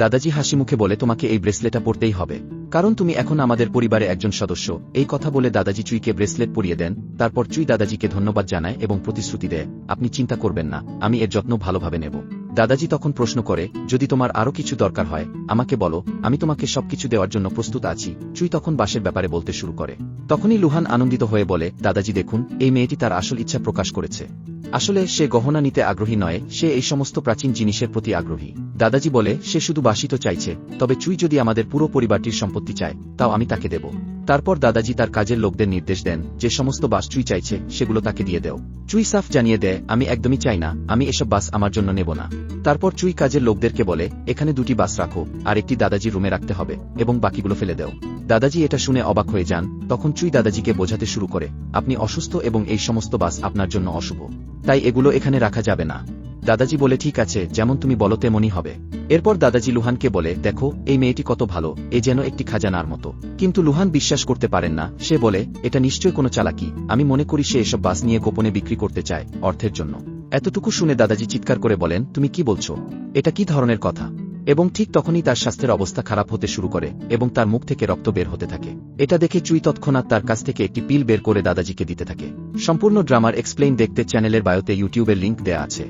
দাদাজি হাসি মুখে বলে তোমাকে এই ব্রেসলেটটা পরতেই হবে, কারণ তুমি এখন আমাদের পরিবারে একজন সদস্য। এই কথা বলে দাদাজি চুইকে ব্রেসলেট পরিয়ে দেন। তারপর চুই দাদাজিকে ধন্যবাদ জানায় এবং প্রতিশ্রুতি দেয়, আপনি চিন্তা করবেন না, আমি এর যত্ন ভালোভাবে নেব। দাদাজি তখন প্রশ্ন করে, যদি তোমার আরও কিছু দরকার হয় আমাকে বলো, আমি তোমাকে সবকিছু দেওয়ার জন্য প্রস্তুত আছি। চুই তখন বাসের ব্যাপারে বলতে শুরু করে। তখনই লুহান আনন্দিত হয়ে বলে, দাদাজি দেখুন, এই মেয়েটি তার আসল ইচ্ছা প্রকাশ করেছে। আসলে সে গহনা নিতে আগ্রহী নয়, সে এই সমস্ত প্রাচীন জিনিসের প্রতি আগ্রহী। দাদাজি বলে, সে শুধু বাসি তো চাইছে, তবে চুই যদি আমাদের পুরো পরিবারটির সম্পত্তি চায় তাও আমি তাকে দেব। তারপর দাদাজি তার কাজের লোকদের নির্দেশ দেন, যে সমস্ত বাস চুই চাইছে সেগুলো তাকে দিয়ে দেও। চুই সাফ জানিয়ে দেয়, আমি একদমই চাই না, আমি এসব বাস আমার জন্য নেব না। তারপর চুই কাজের লোকদেরকে বলে, এখানে 2টি বাস রাখো, আর একটি দাদাজির রুমে রাখতে হবে, এবং বাকিগুলো ফেলে দেও। দাদাজি এটা শুনে অবাক হয়ে যান। তখন চুই দাদাজিকে বোঝাতে শুরু করে, আপনি অসুস্থ এবং এই সমস্ত বাস আপনার জন্য অশুভ, তাই এগুলো এখানে রাখা যাবে না। দাদাজি বলে, ঠিক আছে, যেমন তুমি বলো তেমনই হবে। এরপর দাদাজি লুহানকে বলে, দেখো এই মেয়েটি কত ভালো, এ যেন একটি খাজানার মতো। কিন্তু লুহান বিশ্বাস করতে পারেন না। সে বলে, এটা নিশ্চয়ই কোনো চালাকি, আমি মনে করি সে এসব বাস নিয়ে গোপনে বিক্রি করতে চায়, অর্থের জন্য। এতটুকু শুনে দাদাজি চিৎকার করে বলেন, তুমি কি বলছো, এটা কি ধরনের কথা? এবং ঠিক তখনই তার স্বাস্থ্যের অবস্থা খারাপ হতে শুরু করে এবং তার মুখ থেকে রক্ত বের হতে থাকে। এটা দেখে চুই তৎক্ষণাৎ তার কাছ থেকে একটি পিল বের করে দাদাজিকে দিতে থাকে। সম্পূর্ণ ড্রামার এক্সপ্লেইন দেখতে চ্যানেলের বায়োতে ইউটিউবের লিংক দেয়া আছে।